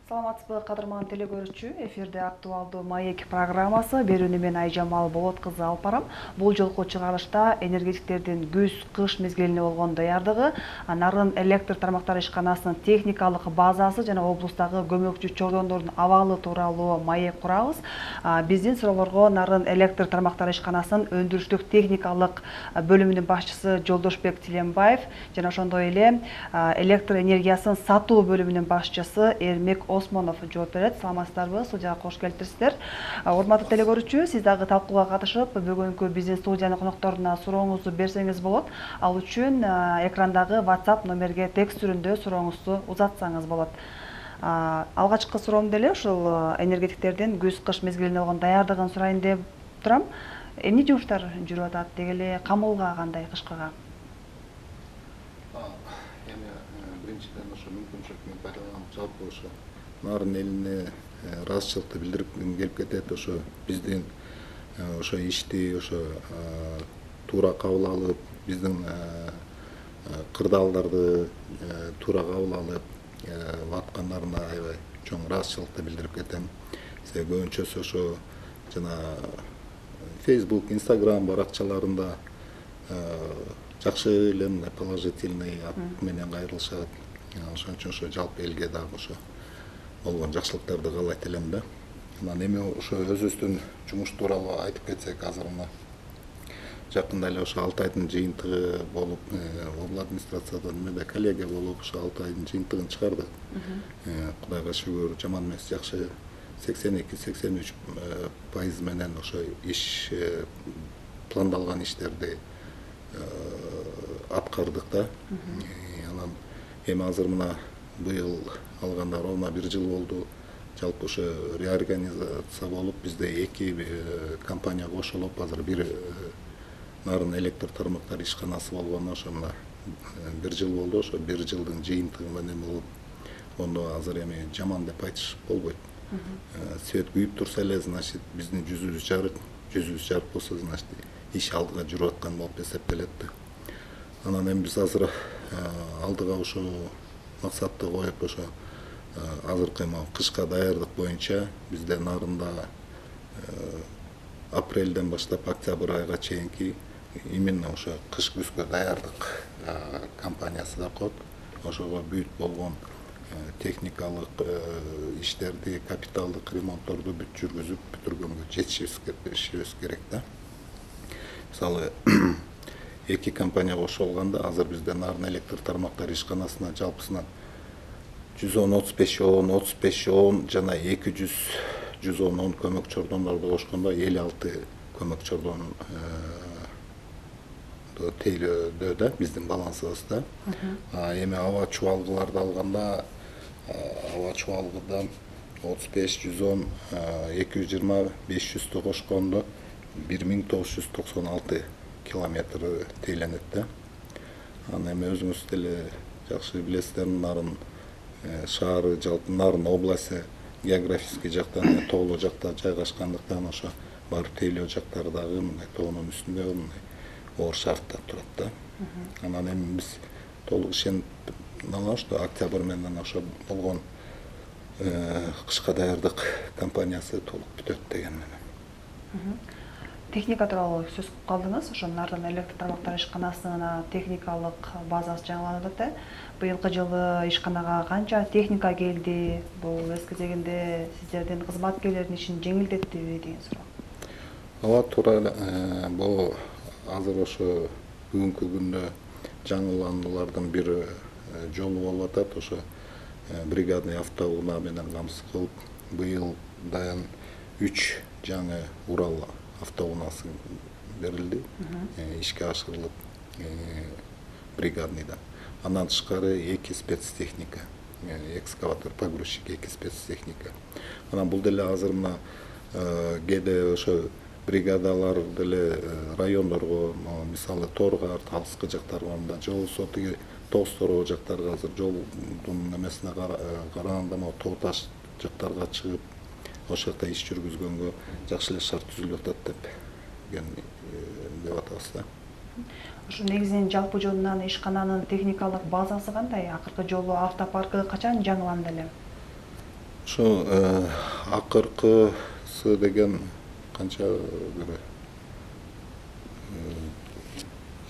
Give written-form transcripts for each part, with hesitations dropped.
Саламатсызбы, кадырман телекөрүүчү. Эфирде актуалдуу маек программасы. Берүүнү мен Айжамал Болот кызы алып барам. Бул жолку чыгарылышта энергетиктердин күз-кыш мезгилине болгон даярдыгы, нарын электр тармактары ишканасынын техникалык базасы жана облустагы көмөкчү чордондордун абалы тууралуу маек курабыз. Биздин суроолорго нарын электр тармактары ишканасынын өндүрүштүк техникалык бөлүмүнүн башчысы Жолдошбек Тиленбаев жана ошондой эле электр энергиясын сатуу бөлүмүнүн башчысы Эрмек Осмонов жооп берет. Саламатсыздарбы? Студияга кош келиптирсиздер. Урматтуу телекөрүүчү, сиз дагы талкууга катышып, бүгүнкү биздин студиянын конокторуна сурооңузду берсеңиз болот. Ал үчүн экрандагы WhatsApp номерге текст түрүндө сурооңузду узатсаңыз болот. Алгачкы суроом деле ушул энергетиктердин күз-кыш мезгилине болгон даярдыгын сурайын деп турам. Эмне жумуштар жүрүп атат? Деги эле камылга кандай, кышкыга? Биринчиден ошо мүмкүнчүлүктү пайдаланып жалпы ошо нарын элине ыраазычылыкты билдиргим келип кетет. Ошо биздин ошо ишти ошо туура кабыл алып, биздин кырдаалдарды туура кабыл алып аткандарына аябай чоң ыраазычылыкты билдирип кетем. Себеби көбүнчөсү ошо жана Facebook, Instagram баракчаларында жакшы эле мындай положительный ат менен кайрылышат. Ошон үчүн ошо жалпы элге дагы ошо болгон жакшылыктарды каалайт элем да. Анан эми ошо өзүбүздүн жумуш тууралуу айтып кетсек, азыр мына жакында эле ошо 6 айдын жыйынтыгы болуп, обл администрациядан эмеде коллегия болуп ошо 6 айдын жыйынтыгын чыгардык. Кудайга шүгүр, жаман эмес, жакшы 82-83% менен ошо иш пландалган иштерди аткардык да. Анан эми азыр мына быйыл алганда ровно 1 жыл болду. Жалпы ошо реорганизация болуп, бизде 2 компания кошулуп, азыр бир нарын электр тармактары ишканасы болгону ошо мына 1 жыл болду. Ошо 1 жылдын жыйынтыгы менен болуп, ону азыр эми жаман деп айтыш болбойт. Свет күйүп турса эле, значит, биздин жүзүбүз жарык болсо, значит, иш алдыга жүрүп аткан болуп эсептелет да. Анан эми биз азыр алдыга ошо максатты коюп, ошо азыркы кышка даярдык боюнча бизде нарында апрелден баштап октябрь айга чейинки именно ошо кыш-күзгө даярдык компаниясы да кот. Ошого бүт болгон техникалык иштерди, капиталдык ремонтторду бүт жүргүзүп бүтүргөнгө жетишибиз керек да. Мисалы 2 компания кошулганда азыр бизде нарын электр тармактары ишканасына жалпысынан 110-35-10 жана 200-110 көмөк чордондорду кошкондо 56 көмөк чордон тейлөөдө да биздин балансыбызда. Эми аба чубалгыларды алганда аба чубалгыдан 35-110, 220-500 кошкондо 1996 километр тейленет да. Анан эми өзүңүз деле жакшы билесиздер, нарын шаары, жалпы нарын областы географический жактан тоолуу жакта жайгашкандыктан ошо барып тейлөө жактары дагы мындай тоонун үстүндө мындай оор шартта турат да. Анан эми биз толук ишенип алабыз, что октябрь менен ошо болгон кышка даярдык компаниясы толук бүтөт деген менен. Техника тууралуу сөз кылып калдыңыз. Ошо нарын электр тармактары ишканасынын техникалык базасы жаңыланып атат. Быйылкы жылы ишканага канча техника келди? Бул өз кезегинде сиздердин кызматкерлердин ишин жеңилдеттиби деген суроо. Ооба, туура. Бул азыр ошо бүгүнкү күндө жаңылануулардын бир жолу болуп атат. Ошо бригадный автоунаа менен камсыз кылып, быйыл дайын 3 жаңы Урал автоунаасы берилди, ишке ашырылып бригадныйдан. Андан тышкары 2 спецтехника, экскаватор, погрузчик, 2 спецтехника. Анан бул деле азыр мына кээде ошо бригадалар деле райондорго, мисалы Торгар, алыскы жактарга мында же болбосо тиги Тоостороо жактарга азыр жолдун эмесине караганда Тоо Таш жактарга чыгып, ошол жакта иш жүргүзгөнгө жакшы эле шарт түзүлүп атат деп атабыз да. Ошо негизинен жалпы жөнүнөн ишкананын техникалык базасы кандай? Акыркы жолу автопаркы качан жаңыланды эле? Ошо акыркысы деген канча бир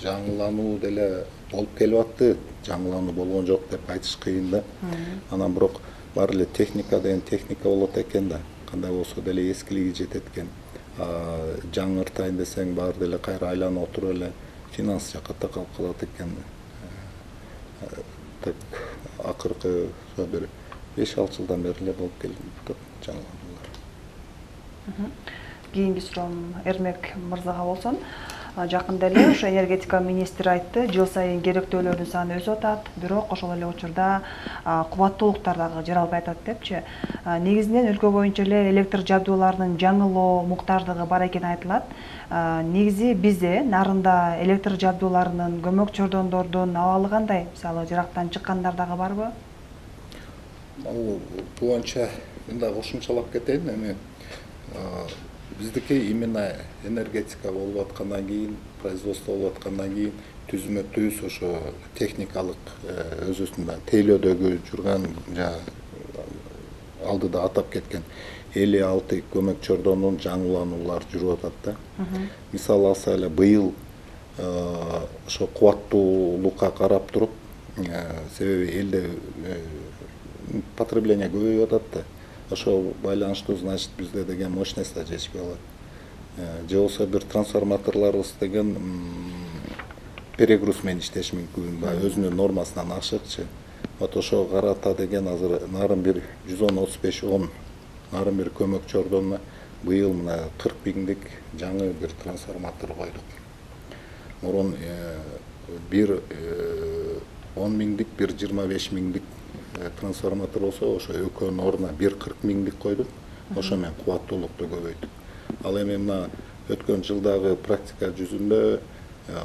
жаңылануу деле болуп келип атты. Жаңылануу болгон жок деп айтыш кыйын да. Анан бирок баары эле техника деген техника болот экен да. Кандай болсо деле эскилиги жетет экен. Жаңыртайын десең баары деле кайра айланып отуруп эле финанс жакка такалып калат экен. Так акыркы бир 5-6 жылдан бери эле болуп келип жаңылануулар. Кийинки суроом Эрмек мырзага болсун. Жакында эле ошо энергетика министри айтты, жыл сайын керектөөлөрдүн саны өсүп атат, бирок ошол эле учурда кубаттуулуктар дагы жаралбай атат депчи. Негизинен өлкө боюнча эле электр жабдууларынын жаңылоо муктардыгы бар экени айтылат. Негизи бизде нарында электр жабдууларынын көмөк чордондордун абалы кандай? Мисалы жырактан чыккандар дагы барбы? Ал боюнча мен дагы кошумчалап кетейин. Эми биздики именно энергетика болуп аткандан кийин, производство болуп аткандан кийин түзмө түз ошо техникалык өзүбүздүн тейлөөдөгү жүргөн алдыда атап кеткен 56 көмөк чордонун жаңылануулары жүрүп атат да. Мисал алса эле быйыл ошо кубаттуулукка карап туруп, себеби элде потребление көбөйүп атат да. Ошо байланыштуу, значит, бизде деген мощностьта жетишпей калат. Же болсо бир трансформаторлорубуз деген перегруз менен иштеши мүмкүн, өзүнүн нормасынан ашыкчы. Вот ошо карата деген азыр нарын бир 110-35-10 нарын бир көмөк чордонуна быйыл мына 40 миңдик жаңы бир трансформатор койдук. Мурун бир 10 миңдик, бир 25 миңдик трансформатор болсо, ошо экөөнүн ордуна бир 40 миңдик койдук. Ошо менен кубаттуулукту көбөйттүк. Ал эми мына өткөн жылдагы практика жүзүндө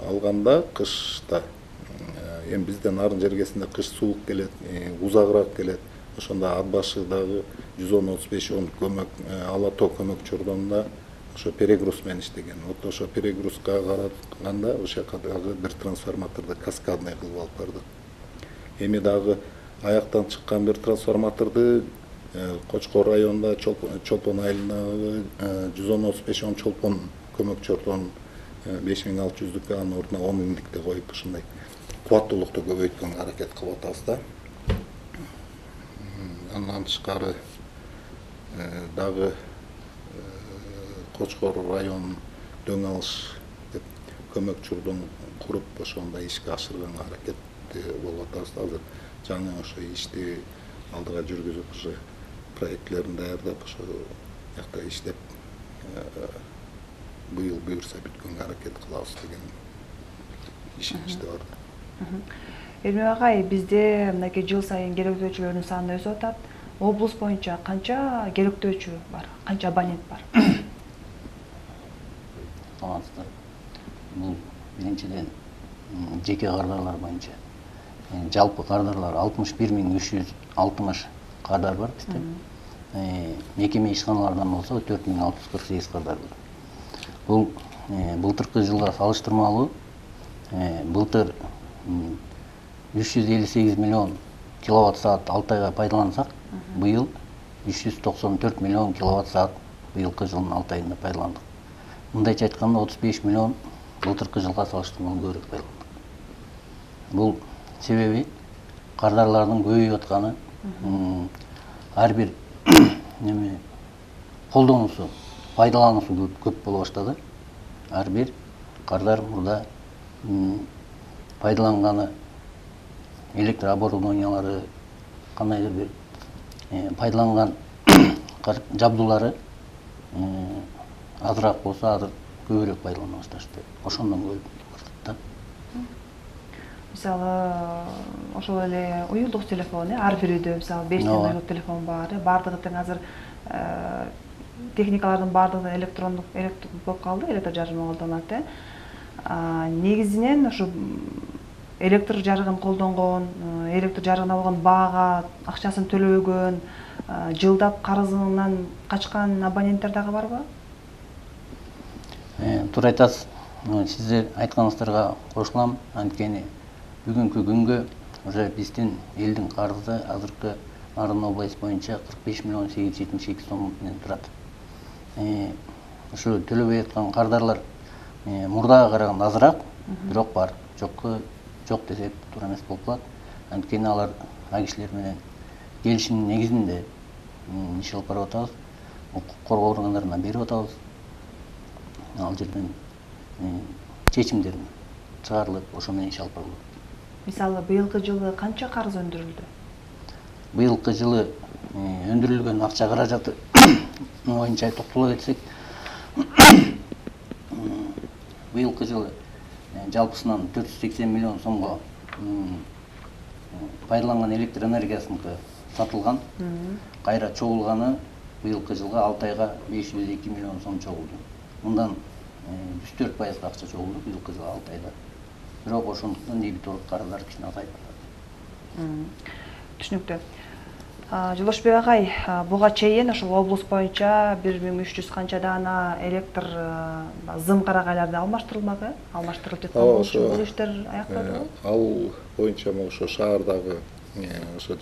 алганда кышта эми бизден нарын жергесинде кыш суук келет, узагыраак келет. Ошондо ат башы дагы 110-35-10 көмөк ала тоо көмөк чордонунда ошо перегруз менен иштеген. Вот ошо перегрузга караганда ошол жака дагы бир трансформаторду каскадный кылып алып бардык. Эми дагы аяктан чыккан бир трансформаторду Кочкор районунда Чолпон айылындагы 110-35-10 Чолпон көмөк чордонун 5600-дүккө анын ордуна 10 миңдикти коюп ушундай кубаттуулукту көбөйткөнгө аракет кылып атабыз да. Андан тышкары дагы Кочкор районун дөң алыш деп көмөк чордон куруп ошондой ишке ашырганга аракет болуп атабыз. Азыр жаңы ошо ишти алдыга жүргүзүп ошо проектлерин даярдап ошо жакта иштеп быйыл буюрса бүткөнгө аракет кылабыз деген ишеничте бар. Эрмек агай, бизде мынакей жыл сайын керектөөчүлөрдүн саны өсүп атат. Облус боюнча канча керектөөчү бар, канча абонент бар? Саламатсыздар. Бул биринчиден жеке кардарлар боюнча жалпы кардарлар 61.360 кардар бар бизде. Мекеме ишканалардан болсо 4.648 кардар бар. Бул былтыркы жылга салыштырмалуу былтыр 358 миллион киловатт саат 6 айга пайдалансак, быйыл 394 миллион киловатт саат быйылкы жылдын 6 айында пайдаландык. Мындайча айтканда 35 миллион былтыркы жылга салыштырмалуу көбүрөөк пайдаландык. Бул себеби кардарлардын көбөйүп атканы, ар бир неме колдонуусу, пайдалануусу көп боло баштады. Ар бир кардар мурда пайдаланганы электр оборудованиялары, кандайдыр бир пайдаланган жабдуулары азыраак болсо азыр көбүрөөк пайдалана башташты. Ошондон көбүп бардык да. Мисалы, ошол эле уюлдук телефон, ар бир үйдө мисалы 5 уюлдук телефон бар, бардыгы тең азыр техникалардын бардыгы электрондук болуп калды, электр жарыгын колдонот. Негизинен ушу электр жарыгын колдонгон, электр жарыгына болгон баага акчасын төлөбөгөн, жылдап карызынан качкан абоненттер дагы барбы? Туура айтасыз. Сиздер айтканыңыздарга кошулам. Анткени бүгүнкү күнгө уже биздин элдин карызы азыркы Арын область боюнча 45 миллион 872 сом менен турат. Ушу төлөбөй аткан кардарлар мурдага караганда азыраак, бирок бар. Жок десек туура эмес болуп калат. Анткени алар кишилер менен келишимдин негизинде иш алып барып атабыз. Укук коргоо органдарына берип атабыз. Ал жерден чечимдер чыгарылып, ошо менен иш алып барылат. Мисалы, быйылкы жылы канча карыз өндүрүлдү? Быйылкы жылы өндүрүлгөн акча каражаты боюнча токтоло кетсек, быйылкы жылы жалпысынан 480 миллион сомго пайдаланган электр энергиясыныкы сатылган. Кайра чогулганы быйылкы жылга 6 айга 502 миллион сом чогулду. Мындан 104% акча чогулду быйылкы жылга 6 айда. Бирок ошондуктан дебиторлук карыздар кичине азайып атат. Түшүнүктүү. Жолдошбек агай, буга чейин ошол облус боюнча 1300 канча даана электр зым карагайларды алмаштырылмагы, алмаштырылып жаткан болчу. Бул иштер аякталдыбы? Ал боюнча ошо шаардагы ошо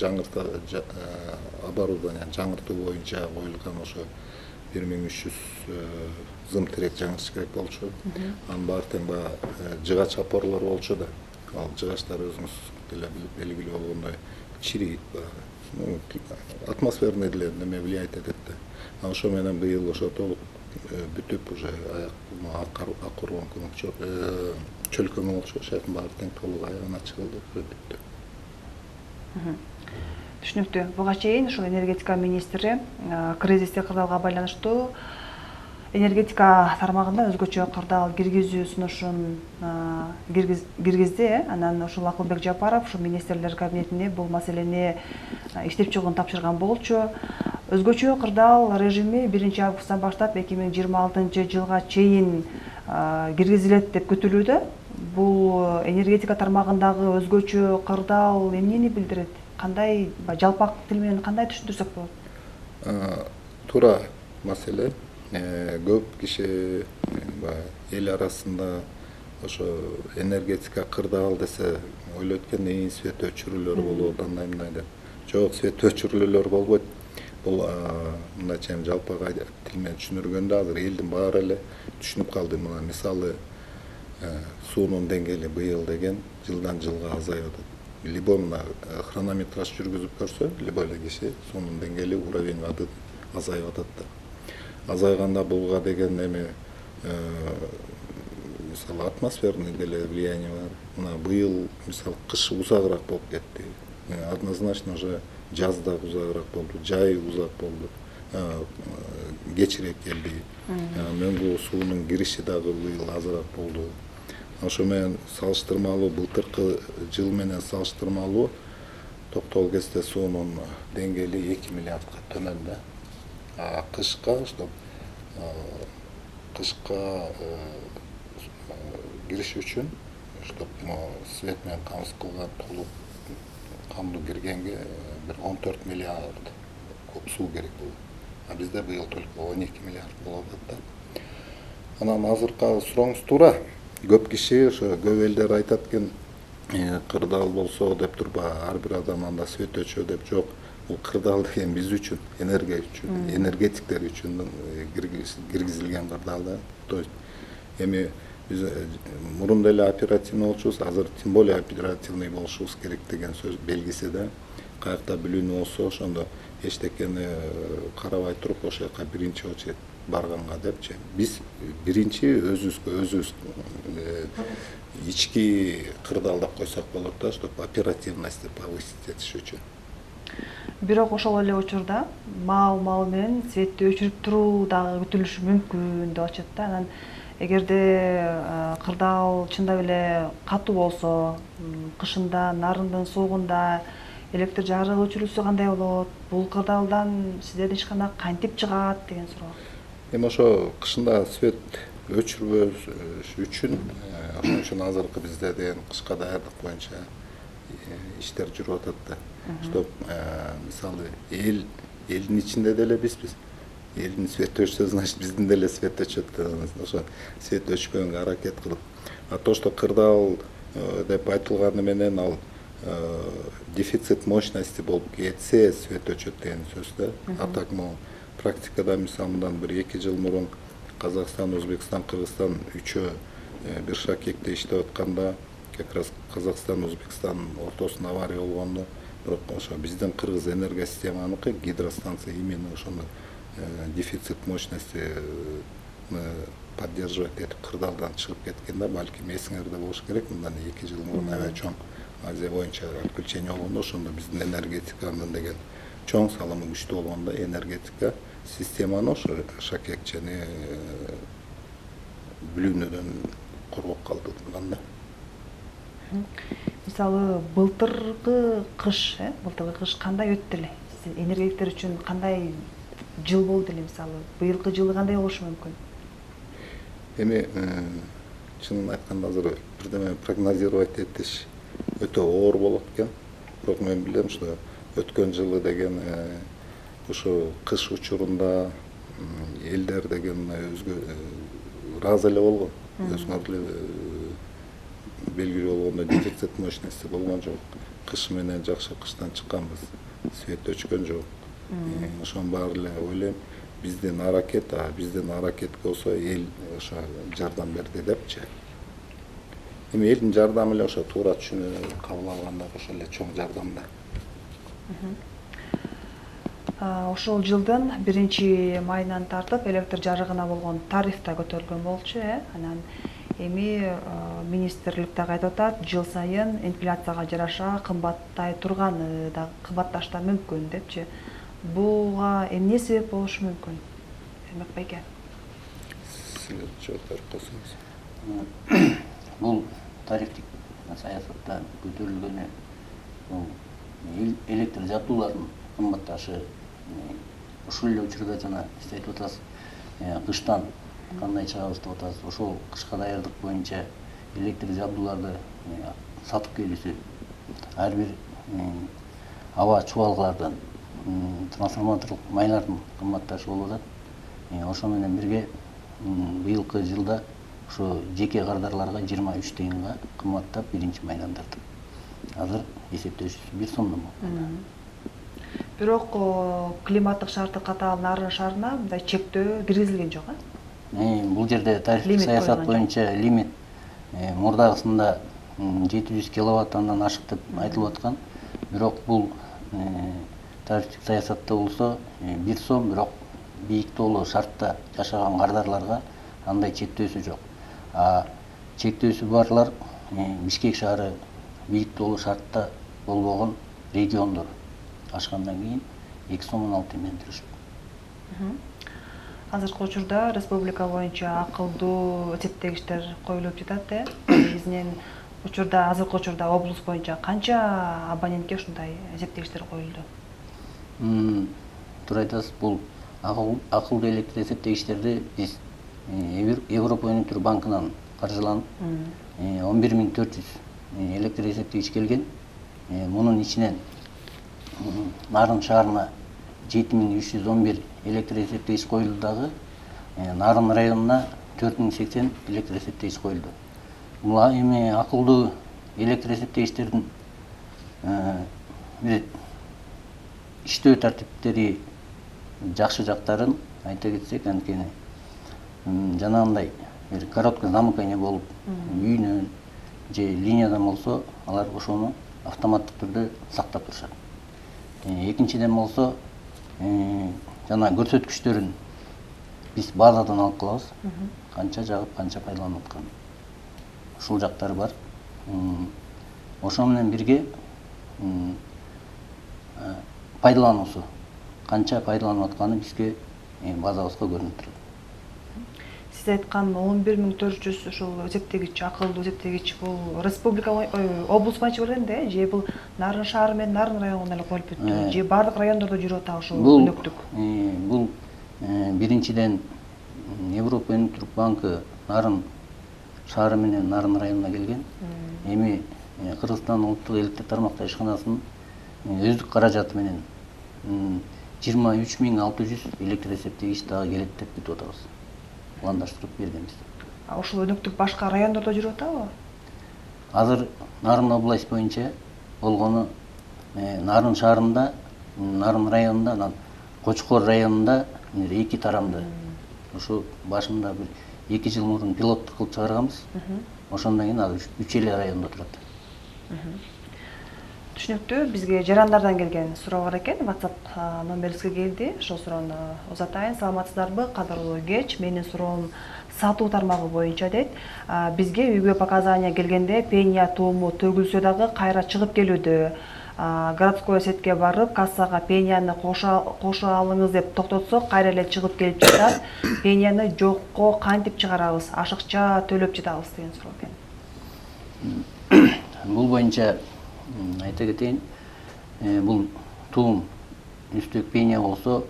оборудование жаңыртуу боюнча коюлган ошо 1300 зым тирек жаңыртыш керек болчу. Анын баары тең жыгач опорлор болчу да. Ал жыгачтар өзүңүз деле белгилүү болгондой чирийт, атмосферный деле неме влиять этет да. Ошо менен быйыл ошо толук бүтүп уже акыргон чөлкөмө болчу, ошонун баары тең толук аягына чыгылды, бүттү. Түшүнүктүү. Буга чейин ушул энергетика министри кризистик кырдаалга байланыштуу энергетика тармагында өзгөчө кырдаал киргизүү сунушун киргизди. Анан ушул Акылбек Жапаров ушул министрлер кабинетине бул маселени иштеп чыгууну тапшырган болчу. Өзгөчө кырдаал режими 1 августтан баштап 2026 жылга чейин киргизилет деп күтүлүүдө. Бул энергетика тармагындагы өзгөчө кырдаал эмнени билдирет? Кандай жалпак тил менен кандай түшүндүрсөк болот? Туура маселе. Көп киши эл арасында ошо энергетика кырдаал десе ойлойт экен, свет өчүрүүлөр болот, андай мындай деп. Жок, свет өчүрүүлөр болбойт. Бул мындайча жалпак тил менен түшүндүргөндө азыр элдин баары эле түшүнүп калды. Мына мисалы суунун деңгээли быйыл деген жылдан жылга азайып атат. Либо мына хронометраж жүргүзүп көрсө, либо эле киши суунун деңгээли уровень воды азайып атат да. Азайганда булга деген эми мисалы атмосферный деле влияние бар. Мына быйыл мисалы кыш узагыраак болуп кетти. Однозначно уже жаз да узагыраак болду, жай узак болду, кечирээк келди. Мөңгү суунун кириши дагы быйыл азыраак болду. Ошо менен салыштырмалуу былтыркы жыл менен салыштырмалуу токтогул кезде суунун деңгээли 2 миллиардка төмөн да. Кышка кириш үчүн свет менен камсыз кылган толук камдуу киргенге бир 14 миллиард суу керек болду. Бизде быйыл только 12 миллиард болуп атат да. Анан азыркы сурооңуз туура. Көп киши ошо көп элдер айтат экен, кырдаал болсо деп турбу, ар бир адам анда свет өчөө деп. Жок, бул кырдаал деген биз үчүн, энергия үчүн, энергетиктер үчүн киргизилген кырдаал да. То есть эми биз мурун деле оперативный болчубуз, азыр тем более оперативный болушубуз керек деген сөз белгиси да. Каякта билүүнү болсо ошондо эчтекени карабай туруп ошол жака биринчи очередь барганга депчи. Биз биринчи өзүбүз ички кырдаал деп койсок болот да, чтобы оперативность повысить этиш үчүн. Бирок ошол эле учурда маал менен светти өчүрүп туруу дагы күтүлүшү мүмкүн деп атышат да. Анан эгерде кырдаал чындап эле катуу болсо, кышында, нарындын суугунда электр жарыгы өчүрүлсө кандай болот? Бул кырдаалдан сиздердин ишкана кантип чыгат деген суроо. Эми ошо кышында свет өчүрбөш үчүн, ошон үчүн азыркы бизде деген кышка даярдык боюнча иштер жүрүп атат да. Чтоб мисалы элдин ичинде деле бизбиз. Элдин свет өчсө, значит биздин деле свет өчөт. Ошо свет өчпөгөнгө аракет кылып. А то, что кырдаал деп айтылганы менен ал дефицит мощности болуп кетсе свет өчөт деген сөз да. А так могу практикада мисалы мындан 1-2 жыл мурун Казакстан, Өзбекстан, Кыргызстан үчөө бир шакекте иштеп атканда как раз Казакстан, Өзбекстан ортосунда авария болгондо, бирок ошо биздин Кыргыз энергия системаныкы гидростанция именно ошондо дефицит мощности поддерживать этип кырдаалдан чыгып кеткен да, балким эсиңерде болуш керек. Мындан 2 жыл мурун аябай чоң Азия боюнча отключение болгондо ошондо биздин энергетиканын деген чоң салымы күчтүү болгондо энергетика системаны ошо шакекчени бүлүүнүдөн коргоп калды да. Мисалы былтыркы кыш кандай өттү эле? Сиз энергетиктер үчүн кандай жыл болду эле мисалы? Быйылкы жылы кандай болушу мүмкүн? Эми чынын айтканда азыр бирдеме прогнозировать этиш өтө оор болот экен. Бирок мен билем, что өткөн жылы деген ошо кыш учурунда элдер деген өзгө ыраазы эле болгон. Өзүңөр эле белгилүү болгондой дефицит мощности болгон жок. Кыш менен жакшы кыштан чыкканбыз. Свет өчкөн жок. Ошонун баары эле ойлойм, биздин аракет болсо эл ошо жардам берди депчи. Эми элдин жардамы эле ошо туура түшүнүп кабыл алганда ошо эле чоң жардам да. Ошол жылдын 1-майынан тартып электр жарыгына болгон тариф да көтөрүлгөн болчу, Анан эми министрлик да айтып атат, жыл сайын инфляцияга жараша кымбаттай турганы да кымбатташ да мүмкүн депчи. Буга эмне себеп болушу мүмкүн? Эрмек байке. Силер жооп берип койсоңуз. Бул тарифтик саясатта көтөрүлгөнү электр жабдуулардын кымбатташы ушул эле учурда жана сиз айтып атасыз, кыштан кандай чыгабыз деп атасыз. Ошол кышка даярдык боюнча электр жабдууларды сатып келүүсү, ар бир аба чубалгалардын трансформаторлук майлардын кымбатташы болуп атат. Ошо менен бирге быйылкы жылда ошо жеке кардарларга 23 тыйынга кымбаттап 1-майдан тартып. Азыр эсептешүүсү 1 сомдон болду. Бирок климаттык шарты катаал Нарын шаарына мындай чектөө киргизилген жок, Бул жерде тарифтик саясат боюнча лимит мурдагысында 700 киловатт андан ашык деп айтылып аткан. Бирок бул тарифтик саясатта болсо 1 сом, бирок бийиктүүлүү шартта жашаган кардарларга андай чектөөсү жок. Чектөөсү барлар Бишкек шаары бийиктүүлүү шартта болбогон региондор. Ашкандан кийин 2 сомдон 6 тыйын менен жүрүшөт. Азыркы учурда республика боюнча акылдуу эсептегичтер коюлуп жатат, Негизинен азыркы учурда облус боюнча канча абонентке ушундай эсептегичтер коюлду? Туура айтасыз, бул акылдуу электр эсептегичтерди биз Европа өнүктүрүү банкынан каржыланып 11400 электр эсептегич келген. Мунун ичинен Нарын шаарына 7311 электр эсептегич коюлду дагы, Нарын районуна 4080 электр эсептегич коюлду. Бул эми акылдуу электр эсептегичтердин бир иштөө тартиптери жакшы жактарын айта кетсек, анткени жанагындай бир короткое замыкание болуп үйүнөн же линиядан болсо, алар ошону автоматтык түрдө сактап турушат. Экинчиден болсо, жана көрсөткүчтөрүн биз базадан алып калабыз. Канча жагып, канча пайдаланып аткан. Ушул жактары бар. Ошо менен бирге пайдалануусу, канча пайдаланып атканы бизге базабызга көрүнүп турат. Сиз айткан 11400 ушул эсептегич, акылдуу эсептегич бул республика облус боюнча болгонда, же бул Нарын шаары менен Нарын районуна эле коюлуп бүттү, же бардык райондордо жүрүп атабы ушул өнөктүк? Бул биринчиден Европа өнүктүрүү банкы Нарын шаары менен Нарын районуна келген. Эми Кыргызстан улуттук электр тармактар ишканасынын өздүк каражаты менен 23600 электр эсептегич дагы келет деп күтүп атабыз. Пландаштырып бергенбиз. Ушул өнөктүк башка райондордо жүрүп атабы? Азыр Нарын область боюнча болгону Нарын шаарында, Нарын районунда, анан Кочкор районунда 2 тарамды. Ушу башында бир 2 жыл мурун пилоттук кылып чыгарганбыз. Ошондон кийин ал 3 эле райондо турат. Түшүнүктүү. Бизге жарандардан келген суроо бар экен. WhatsApp номерибизге келди. Ошол суроону узатайын. Саламатсыздарбы? Кадырлуу кеч. Менин суроом сатуу тармагы боюнча дейт. Бизге үйгө показания келгенде пения тууму төгүлсө дагы кайра чыгып келүүдө. Городской сетке барып, кассага пенияны кошо алыңыз деп токтотсок, кайра эле чыгып келип жатат. Пенияны жокко кантип чыгарабыз? Ашыкча төлөп жатабыз деген суроо экен. Бул боюнча айта кетейин, бул туум үстүк пения болсо,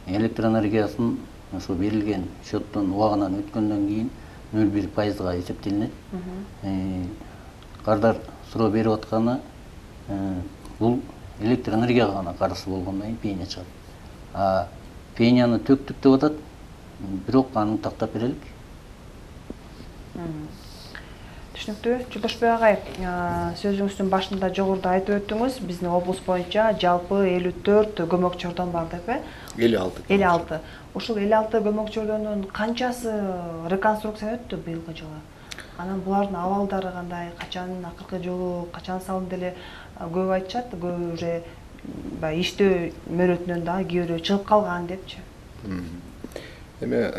электр энергиясын ошо берилген счеттон убагынан өткөндөн кийин 0,1%га эсептелинет. Кардар суроо берип атканы бул электр энергияга гана каршы болгондон кийин пения чыгат. Пенияны төктүк деп атат, бирок аны тактап берелик. Түшүнүктүү. Жолдошбек агай, сөзүңүздүн башында жогоруда айтып өттүңүз, биздин облус боюнча жалпы 54 көмөк чордон бар деп, 56. 56. Ушул 56 көмөк чордонун канчасы реконструкция өттү быйылкы жылы? Анан булардын абалдары кандай, качан акыркы жолу качан салынды эле? Көп айтышат, көп уже иштөө мөөнөтүнөн дагы кээ бирөө чыгып калган депчи. Эми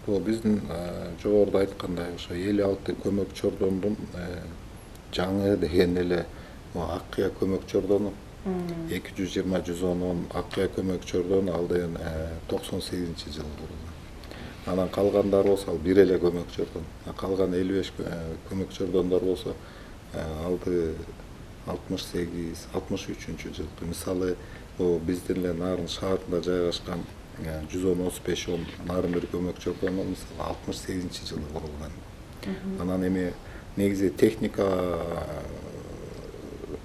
бул биздин жогоруда айткандай ошо 56 көмөк чордондун жаңы деген эле Аккыя көмөк чордону 220-110 Аккыя көмөк чордону ал деген 98-жылы курулган. Анан калгандары болсо ал бир эле көмөк чордон. Калган 55 көмөк чордондор болсо алды 68-63-жылы. Мисалы, биздин эле Нарын шаарында жайгашкан 110-35 Нарын бир көмөк чордону мисалы 68-жылы курулган. Анан эми негизи техника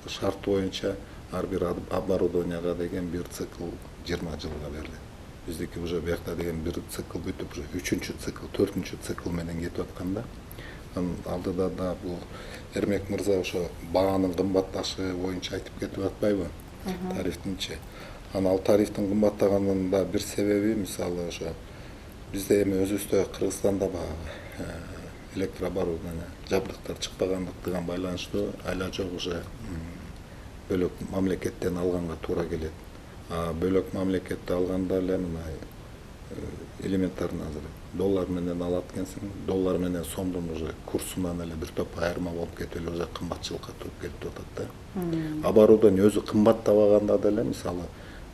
шарты боюнча ар бир оборудованияга деген бир цикл 20 жылга берилет. Биздики уже биякта деген бир цикл бүтүп, уже 3-чү цикл, 4-чү цикл менен кетип атканда, алдыда да бул Эрмек мырза ошо баанын кымбатташы боюнча айтып кетип атпайбы? Тарифтинчи. Ал тарифтин кымбаттаганынын да бир себеби, мисалы ошо бизде эми өзүбүздө Кыргызстанда баягы электрооборудование жабдыктар чыкпагандыгына байланыштуу айла жок уже бөлөк мамлекеттен алганга туура келет. Бөлөк мамлекетте алганда эле мына элементарный азыр доллар менен алат экенсиң, доллар менен сомдун уже курсунан эле бир топ айырма болуп кетип эле уже кымбатчылыкка туруп келип атат да. Оборудование өзү кымбаттабаганда деле, мисалы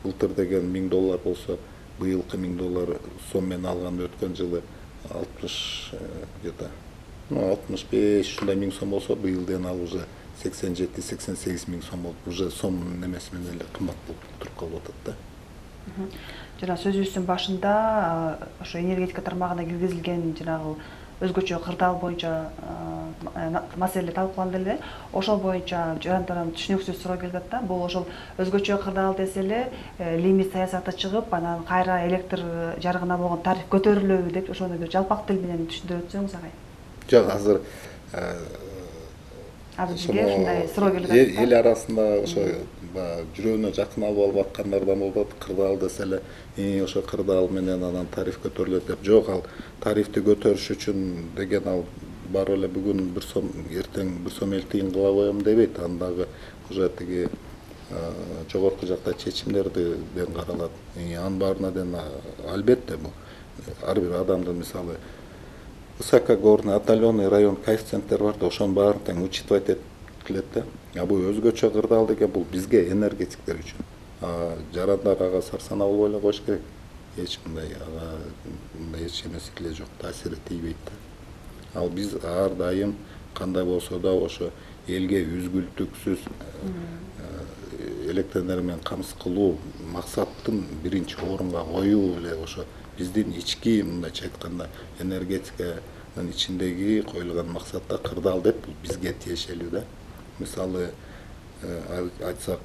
былтыр деген $1000 болсо, быйылкы $1000 сом менен алганда өткөн жылы 60 где-то 65 ушундай миң сом болсо, быйыл деген ал уже 87-88 миң сом болуп, уже сом немеси менен эле кымбат болуп туруп калып атат да. Жана сөзүбүздүн башында ошо энергетика тармагына киргизилген жанагы өзгөчө кырдаал боюнча маселе талкууланды эле. Ошол боюнча жарандардан түшүнүксүз суроо келип атат да. Бул ошол өзгөчө кырдаал десе эле лимит саясаты чыгып, анан кайра электр жарыгына болгон тариф көтөрүлөбү деп ошону бир жалпак тил менен түшүндүрүп өтсөңүз агай. Жок, азыр бизге ушундай суроо келип атат. Эл арасында ошо жүрөгүнө жакын алып аткандардан болот. Кырдаал десе эле, ошо кырдаал менен анан тариф көтөрүлөт деп. Жок, ал тарифти көтөрүш үчүн деген ал бар эле бүгүн бир сом, эртең бир сом эл тыйын кыла коем дебейт. Андагы уже тиги жогорку жакта чечимдерден каралат. Анын баарына ден албетте бул ар бир адамдын мисалы высокогорный, отдаленный район коэффициенттер бар да, ошонун баарын тең учитывать этилет да. Бул өзгөчө кырдаал деген бул бизге энергетиктер үчүн. Жарандар ага сарсанаа болбой эле коюш керек. Эч мындай эч нерсе эле жок, таасири тийбейт да. Ал биз ар дайым кандай болсо да ошо элге үзгүлтүксүз электр энергия менен камсыз кылуу максаттын биринчи орунга коюу эле ошо биздин ички, мындайча айтканда, энергетиканын ичиндеги коюлган максатта кырдаал деп бул бизге тиешелүү да. Мисалы айтсак,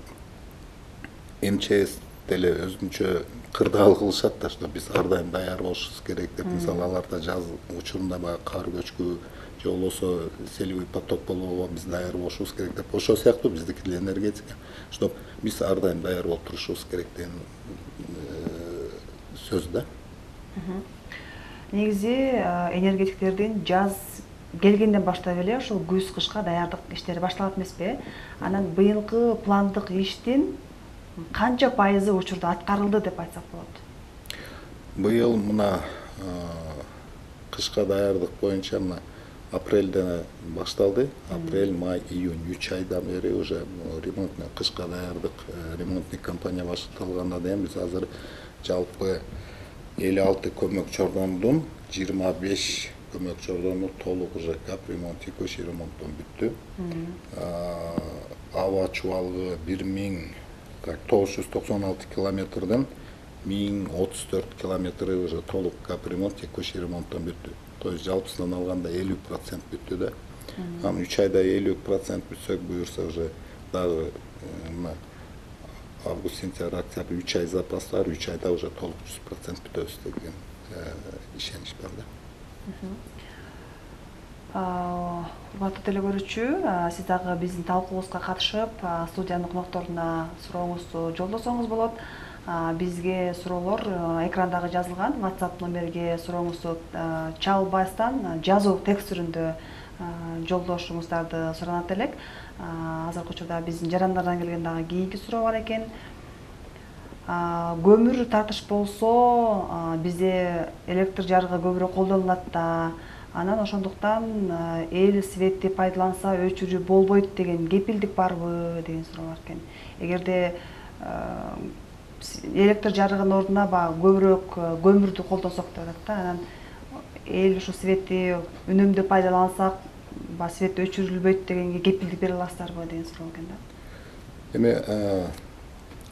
МЧС деле өзүнчө кырдаал кылышат да, что биз ар дайым даяр болушубуз керек деп. Мисалы аларда жаз учурунда баягы кар көчкү же болбосо селевый поток болобу, биз даяр болушубуз керек деп. Ошол сыяктуу биздики деле энергетика, что биз ар дайым даяр болуп турушубуз керек деген сөз да. Негизи энергетиктердин жаз келгенден баштап эле ошол күз кышка даярдык иштери башталат эмеспи? Анан быйылкы пландык иштин канча пайызы учурда аткарылды деп айтсак болот? Быйыл мына кышка даярдык боюнча мына апрелден башталды. Апрель, май, июнь 3 айдан бери уже ремонтный кышка даярдык ремонтный кампания башталгандан кийин биз азыр жалпы 56 көмөк чордондун 25 көмөк чордону толук уже капремонт, текущий ремонттон бүттү. Аба чубалыгы 1996 километрден 1034 километри уже толук капремонт, текущий ремонттон бүттү. То есть жалпысынан алганда 50% бүттү да. Анан 3 айда 50% бүтсөк, буюрса уже дагы август, сентябрь, октябрь 3 ай запас бар, 3 айда уже толук 100% бүтөбүз деген ишенич бар да. Урматтуу теле көрүүчү, сиз дагы биздин талкуубузга катышып, студиянын конокторуна сурооңузду жолдосоңуз болот. Бизге суроолор экрандагы жазылган WhatsApp номерге сурооңузду чалбастан жазуу текст түрүндө жолдошуңуздарды суранат элек. Азыркы учурда биздин жарандардан келген дагы кийинки суроо бар экен. Көмүр тартыш болсо бизде электр жарыгы көбүрөөк колдонулат да, анан ошондуктан эл светти пайдаланса өчүрүү болбойт деген кепилдик барбы деген суроо бар экен. Эгерде электр жарыгынын ордуна баягы көбүрөөк көмүрдү колдонсок деп атат да, анан эл ушу светти үнөмдүү пайдалансак, свет өчүрүлбөйт дегенге кепилдик бере аласыздарбы деген суроо экен да. Эми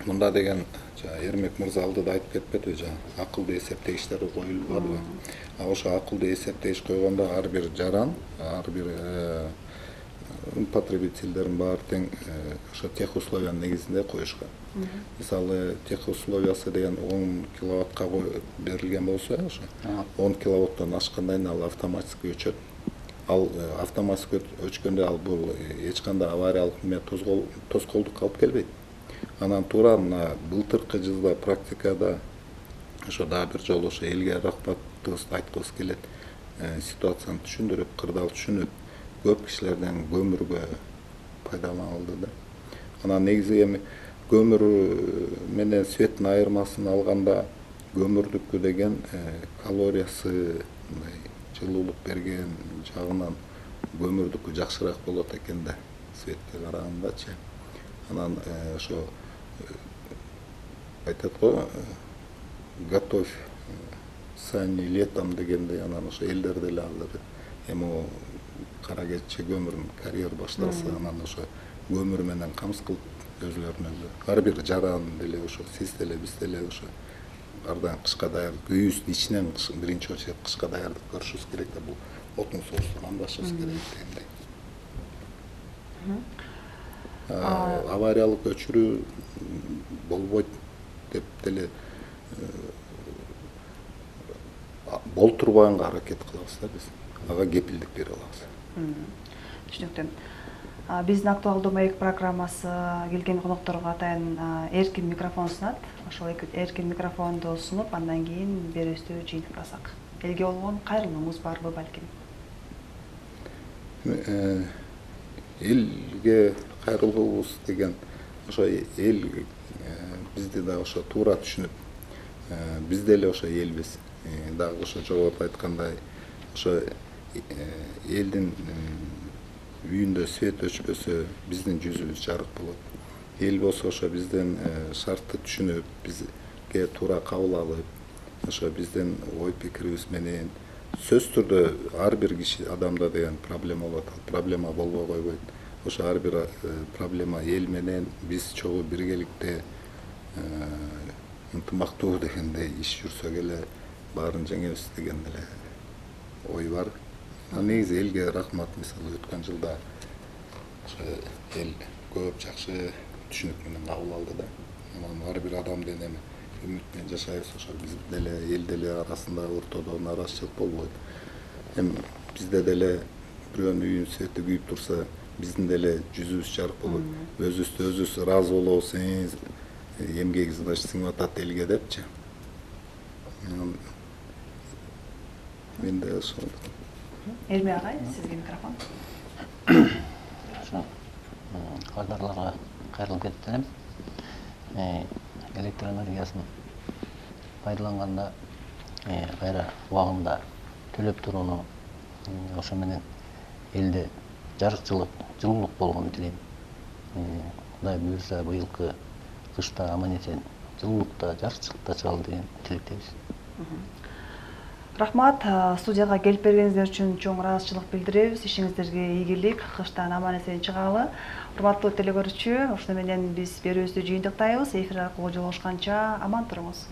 мында деген Эрмек мырза алдыда айтып кетпедиби, акылдуу эсептегичтер коюлбадыбы? Ошо акылдуу эсептегич койгондо ар бир жаран, ар бир потребительдердин баары тең ошо тех условиянын негизинде коюшкан. Мисалы, тех условиясы деген 10 киловаттка берилген болсо, ошо 10 киловаттан ашкандан ал автоматически өчөт. Ал автоматически өчкөндө ал бул эч кандай авариялык тоскоолдукка алып келбейт. Анан туура мына былтыркы жылда практикада ошо дагы бир жолу ошо элге рахматыбызды айткыбыз келет. Ситуацияны түшүндүрүп, кырдаал түшүнүп, көп кишилерден көмүргө пайдаланылды да. Анан негизи эми көмүр менен светтин айырмасын алганда көмүрдүкү деген калориясы, жылуулук берген жагынан көмүрдүкү жакшыраак болот экен да, светке карагандачы. Анан ошо айтат го, готовь сани летом дегендей, анан ошо элдер деле азыр эми кара кечче көмүр карьер башталса, анан ошо көмүр менен камсыз кылып өзүлөрүнө ар бир жаран деле ошо сиз деле биз деле ошо ар дайым кышка даяр, күйүүбүздүн ичинен биринчи очередь кышка даярдык көрүшүбүз керек да, бул отун соосун андашыбыз керек дегендей. Авариялык өчүрүү болбойт деп деле болтурбаганга аракет кылабыз да биз. Ага кепилдик бере алабыз. Түшүнүктүү. Биздин актуалдуу маек программасы келген конокторго атайын эркин микрофон сунат. Ошол эркин микрофонду сунуп, андан кийин берүүбүздү жыйынтыктасак. Элге болгон кайрылууңуз барбы балким? Элге кайрылуубуз деген ошо эл бизди да ошо туура түшүнүп, биз деле ошо элбиз. Дагы ошо жогоруда айткандай, ошо элдин үйүндө свет өчпөсө биздин жүзүбүз жарык болот. Эл болсо ошо биздин шартты түшүнүп, бизге туура кабыл алып, ошо биздин ой пикирибиз менен сөзсүз түрдө ар бир киши адамда деген проблема болот. Проблема болбой койбойт. Ошо ар бир проблема эл менен биз чогуу биргеликте ынтымактуу дегендей иш жүрсөк эле баарын жеңебиз деген эле ой бар. Негизи элге рахмат, мисалы өткөн жылда ошо эл көп жакшы түшүнүк менен кабыл алды да. анан ар бир адам эми үмүт менен жашайбыз, ошо биз деле эл деле арасында ортодо нааразычылык болбойт. Эми бизде деле бирөөнүн үйүнүн свети күйүп турса, биздин деле жүзүбүз жарык болот. Өзүбүз ыраазы болобуз, эмгегиңиз значит сиңип атат элге депчи. Мен де ошол. Эрме агай, сизге микрофон. Ошо кардарларга кайрылып кетип элем. Электр энергиясын пайдаланганда кайра убагында төлөп турууну, ошо менен элде жарыкчылык, жылуулук болгонун тилейм. Кудай буюрса быйылкы кышта аман-эсен жылуулукта, жарыкчылыкта чыгалы деген тилектебиз. Рахмат, студияга келип бергениңиздер үчүн чоң ыраазычылык билдиребиз. Ишиңиздерге ийгилик, кыштан аман-эсен чыгалы. Урматтуу телекөрүүчү, ошону менен биз берүүбүздү жыйынтыктайбыз. Эфир аркылуу жолугушканча аман туруңуз.